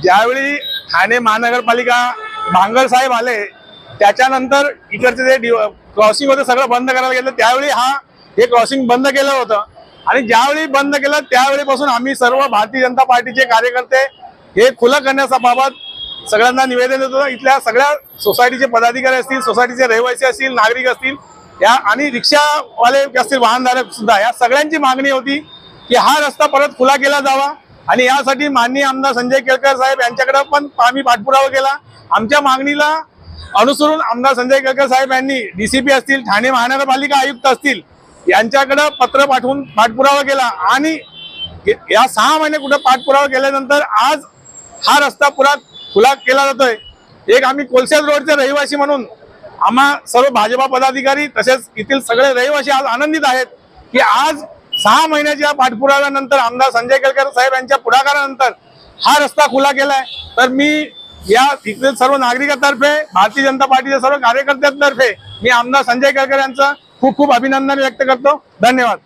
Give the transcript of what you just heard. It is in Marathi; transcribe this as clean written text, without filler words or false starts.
ज्यावेळी ठाणे महानगरपालिका भांगर साहेब आले त्याच्यानंतर इकडचे जे क्रॉसिंग होतं सगळं बंद करायला घेतलं, त्यावेळी हे क्रॉसिंग बंद केलं होतं। आणि ज्यावेळी बंद केलं त्यावेळीपासून आम्ही सर्व भारतीय जनता पार्टीचे कार्यकर्ते हे खुलं करण्याबाबत सगळ्यांना निवेदन देतो। इथल्या सगळ्या सोसायटीचे पदाधिकारी असतील, सोसायटीचे रहिवासी असतील, नागरिक असतील, या आणि रिक्षावाले असतील, वाहनधारक सुद्धा, या सगळ्यांची मागणी होती की हा रस्ता परत खुला केला जावा। आणि यासाठी माननीय आमदार संजय केळकर साहेब यांच्याकडे पण आम्ही पाठपुरावा केला। आमच्या मागणीला अनुसरून आमदार संजय केळकर साहेब यांनी डीसीपी असतील, ठाणे महानगरपालिका आयुक्त असतील यांच्याकडे पत्र पाठवून पाठपुरावा केला। आणि या 6 महिने कुठे पाठपुरावा केल्यानंतर आज हा रस्ता पुरा खुला केला जातोय। एक आम्ही कोलसेज रोडचे रहिवासी म्हणून आम्हा सर्व भाजपा पदाधिकारी तसेच येथील सगळे रहिवासी आज आनंदित आहेत की आज 6 महिन्याच्या पाठपुराव्यानंतर आमदार संजय केळकर साहेब यांच्या पुढाकारानंतर हा रस्ता खुला केलाय। तर मी या इथले सर्व नागरिकांतर्फे, भारतीय जनता पार्टीच्या सर्व कार्यकर्त्यांतर्फे मी आमदार संजय केळकर यांचं खूप खूप अभिनंदन व्यक्त करतो। धन्यवाद।